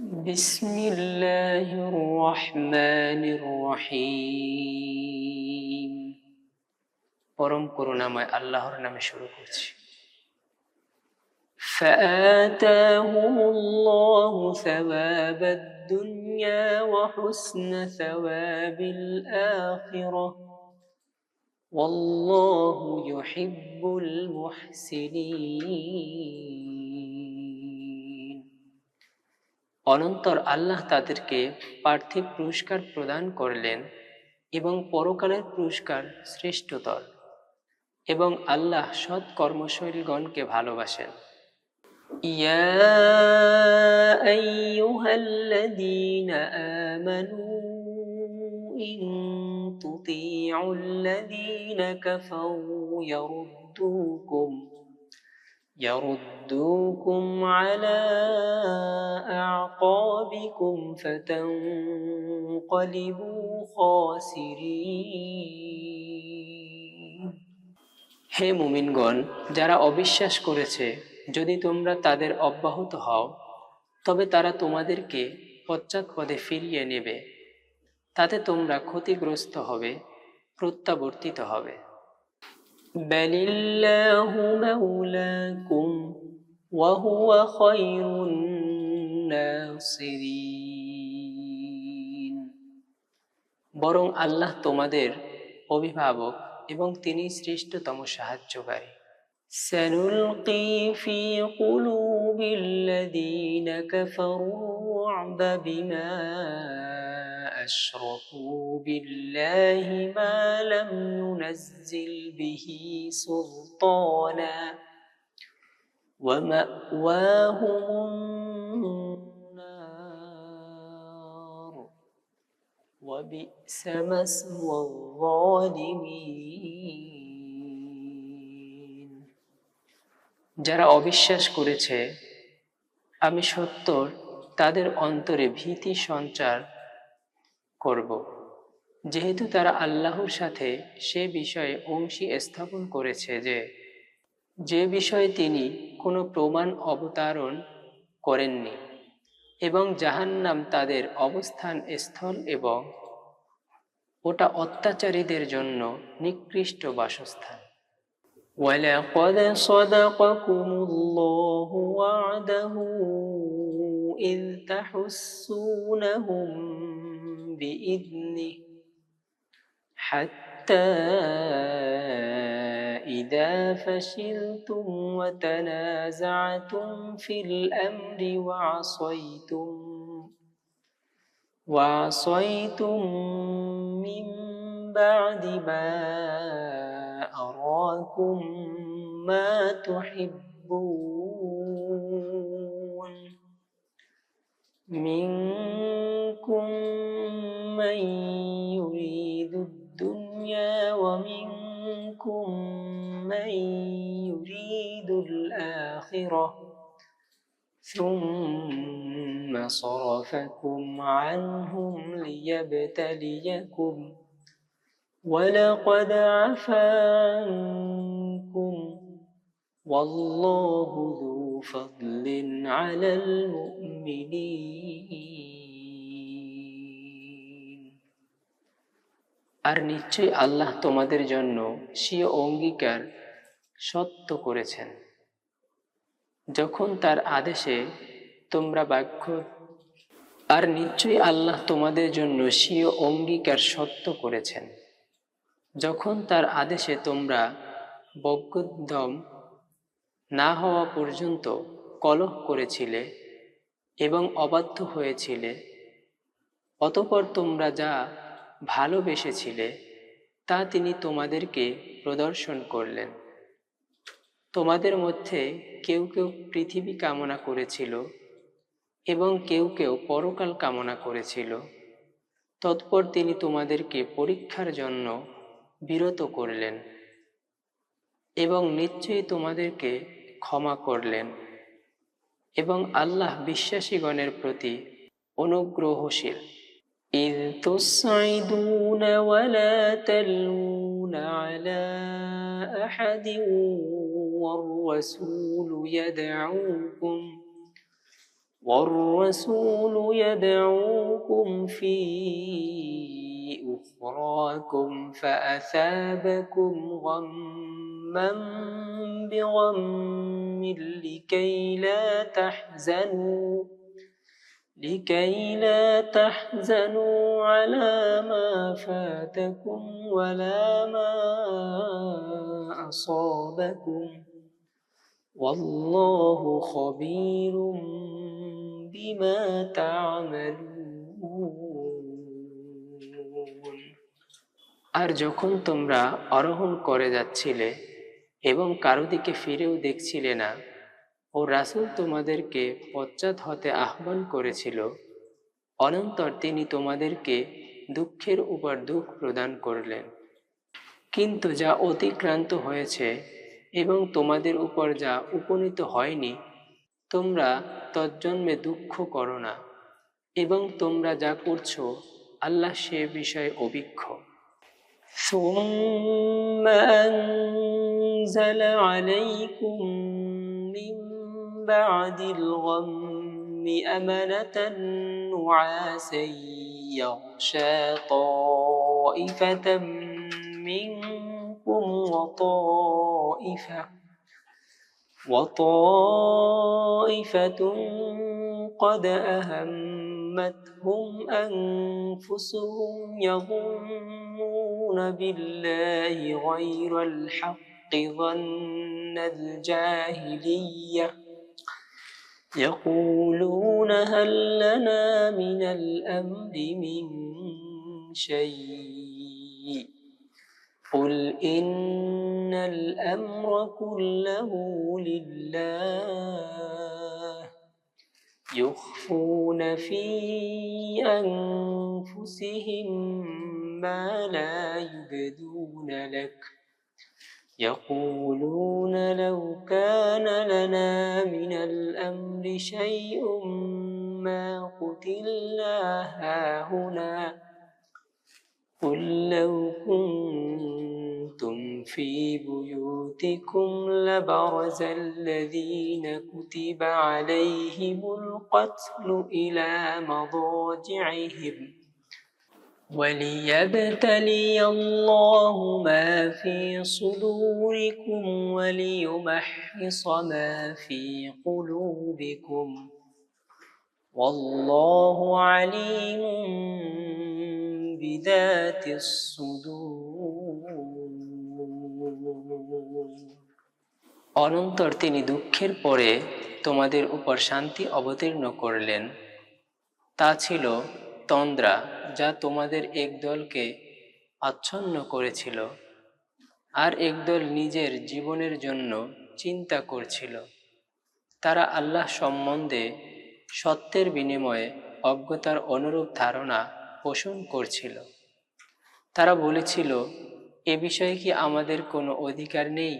بسم الله الرحمن الرحيم পরম করুণাময় আল্লাহর নামে শুরু করছি। فآتاهم الله ثواب الدنيا وحسن ثواب الآخرة والله يحب المحسنين। অনন্তর আল্লাহ তাদেরকে পার্থিব পুরস্কার প্রদান করলেন এবং পরকালের পুরস্কার শ্রেষ্ঠতর, এবং আল্লাহ সৎ কর্মশৈলগণকে ভালোবাসেন। ইয়া আইয়ুহাল্লাযীনা আমানু ইন তুতিউল্লাযীনা কাফারু يردوكم على أعقابكم فتنقلبوا خاسرين। হে মুমিনগণ, যারা অবিশ্বাস করেছে, যদি তোমরা তাদের অব্যাহত হও তবে তারা তোমাদেরকে পশ্চাৎপদে ফিরিয়ে নেবে, তাতে তোমরা ক্ষতিগ্রস্ত হবে, প্রত্যাবর্তিত হবে। বালিল্লাহু মাওলাকুম ওয়া হুয়া খায়রুন নাসিরিন। বরং আল্লাহ তোমাদের অভিভাবক এবং তিনি শ্রেষ্ঠতম সাহায্যকারী। সানুলকি ফি কুলুবিল্লাযীনা কাফারু রু'বা বিমা أشركوا بالله ما لم ينزل به سلطانا ومأواهم النار وبئس مثوى الظالمين। যারা অবিশ্বাস করেছে, আমি সত্তর তাদের অন্তরে ভীতি সঞ্চার করব, যেহেতু তারা আল্লাহর সাথে সে বিষয়ে অংশী স্থাপন করেছে যে বিষয়ে তিনি কোনো প্রমাণ অবতারণ করেননি, এবং জাহান্নাম তাদের অবস্থান স্থল এবং ওটা অত্যাচারীদের জন্য নিকৃষ্ট বাসস্থান। وَلَقَدْ صَدَقَكُمُ اللَّهُ وَعْدَهُ إِذْ تَحُسُّونَهُم بِإِذْنِهِ حَتَّى إِذَا فَشِلْتُمْ وَتَنَازَعْتُمْ فِي الْأَمْرِ وَعَصَيْتُمْ مِنْ بَعْدِ مَا أَرَاكُمْ مَا تُحِبُّونَ مِنْكُمْ مَنْ يُرِيدُ الدُّنْيَا وَمِنْكُمْ مَنْ يُرِيدُ الْآخِرَةَ ثُمَّ صَرَفَكُمْ عَنْهُمْ لِيَبْتَلِيَكُمْ وَلَقَدْ عَفَا عَنْكُمْ وَاللَّهُ ذُو فَضْلٍ عَلَى الْمُؤْمِنِينَ। আর নিশ্চয়ই আল্লাহ তোমাদের জন্য স্বীয় অঙ্গীকার সত্য করেছেন, যখন তার আদেশে তোমরা আর নিশ্চয়ই আল্লাহ তোমাদের জন্য স্বীয় অঙ্গীকার সত্য করেছেন, যখন তার আদেশে তোমরা বজ্ঞোদ্যম না হওয়া পর্যন্ত কলহ করেছিলে এবং অবাধ্য হয়েছিলে। অতঃপর তোমরা যা ভালোবেসেছিলে তা তিনি তোমাদেরকে প্রদর্শন করলেন। তোমাদের মধ্যে কেউ কেউ পৃথিবী কামনা করেছিল এবং কেউ কেউ পরকাল কামনা করেছিল। তৎপর তিনি তোমাদেরকে পরীক্ষার জন্য বিরত করলেন এবং নিশ্চয়ই তোমাদেরকে ক্ষমা করলেন, এবং আল্লাহ বিশ্বাসীগণের প্রতি অনুগ্রহশীল। إذ تصعدون ولا تلوون على أحد والرسول يدعوكم والرسول يدعوكم في أخراكم فأثابكم غما بغم لكي لا تحزنوا على ما فاتكم ولا ما أصابكم والله خبير بما تعملون। আর যখন তোমরা আরোহণ করে যাচ্ছিলে এবং কারো দিকে ফিরেও দেখছিলে না ও রাসূল তোমাদেরকে পশ্চাৎ হতে আহ্বান করেছিল, অনন্তর তিনি তোমাদেরকে দুঃখের উপর দুঃখ প্রদান করলেন। কিন্তু যা অতিক্রান্ত হয়েছে এবং তোমাদের উপর যা উপনীত হয়নি তোমরা তজ্জন্যে দুঃখ করো না, এবং তোমরা যা করছো আল্লাহ সে বিষয়ে অভিজ্ঞ। ثم أنزل عليكم من بعد الغم أمنة نعاسا يغشى طائفة منكم وطائفة قد أهمتهم أنفسهم يظنون بالله غير الحق ظن الجاهلية يقولون هل لنا من الأمر من شيء قل إن الأمر كله لله يخفون في أنفسهم ما لا يبدون لك يقولون لو كان لنا من الأمر شيء ما قتلنا هاهنا قل لو كنتم في بيوتكم لبرز الذين كتب عليهم القتل إلى مضاجعهم وليبتلي الله ما في صدوركم وليمحص ما في قلوبكم والله عليم بذات الصدور। অনন্তর তিনি দুঃখের পরে তোমাদের উপর শান্তি অবতীর্ণ করলেন। তা ছিল তন্দ্রা যা তোমাদের এক দলকে আচ্ছন্ন করেছিল, আর একদল নিজের জীবনের জন্য চিন্তা করছিল। তারা আল্লাহ সম্বন্ধে সত্যের বিনিময়ে অজ্ঞতার অনুরূপ ধারণা পোষণ করছিল। তারা বলেছিল, এ বিষয়ে কি আমাদের কোনো অধিকার নেই?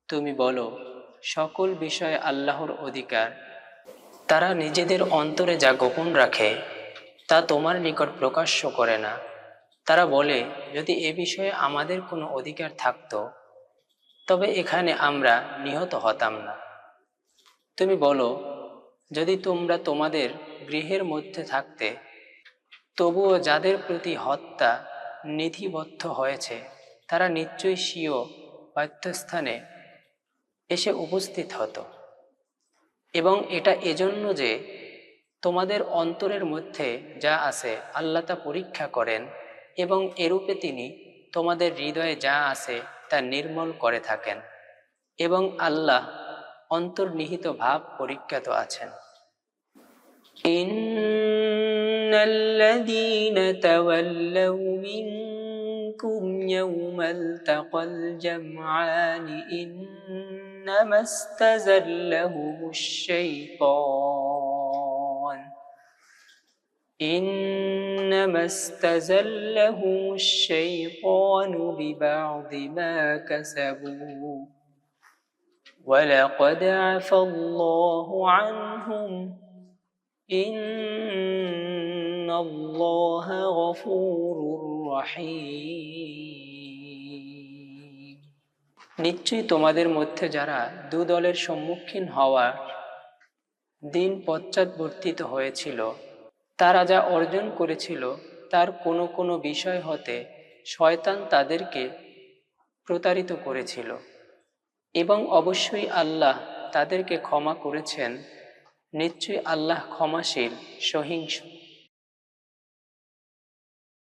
তুমি বলো, সকল বিষয়ে আল্লাহর অধিকার। তারা নিজেদের অন্তরে যা গোপন রাখে তা তোমার নিকট প্রকাশ্য করে না। তারা বলে, যদি এ বিষয়ে আমাদের কোনো অধিকার থাকত তবে এখানে আমরা নিহত হতাম না। তুমি বলো, যদি তোমরা তোমাদের গৃহের মধ্যে থাকতে, তবুও যাদের প্রতি হত্যা নিধিবদ্ধ হয়েছে তারা নিশ্চয়ই স্বীয় বাত্যস্থানে এসে উপস্থিত হতো, এবং এটা এজন্য যে তোমাদের অন্তরের মধ্যে যা আছে আল্লাহ তা পরীক্ষা করেন, এবং এরূপে তিনি তোমাদের হৃদয়ে যা আছে তা নির্মল করে থাকেন, এবং আল্লাহ অন্তর্নিহিত ভাব পরিজ্ঞাত আছেন। ইন্নাল্লাযীনা তাওয়াল্লাউ মিনকুম ইয়াওমাল তাকাল জামআনি ইন্নামাস্তাযাল্লাহুমুশ শাইতান ببعض ما كسبوا ولقد عفا الله عنهم إن الله غفور رحيم। নিশ্চয়ই তোমাদের মধ্যে যারা দু দলের সম্মুখীন হওয়ার দিন পশ্চাৎবর্তিত হয়েছিল। তারা যা অর্জন করেছিল তার কোনো কোনো বিষয় হতে শয়তান তাদেরকে প্রতারিত করেছিল, এবং অবশ্যই আল্লাহ তাদেরকে ক্ষমা করেছেন। নিশ্চয়ই আল্লাহ ক্ষমাশীল, সহিংস।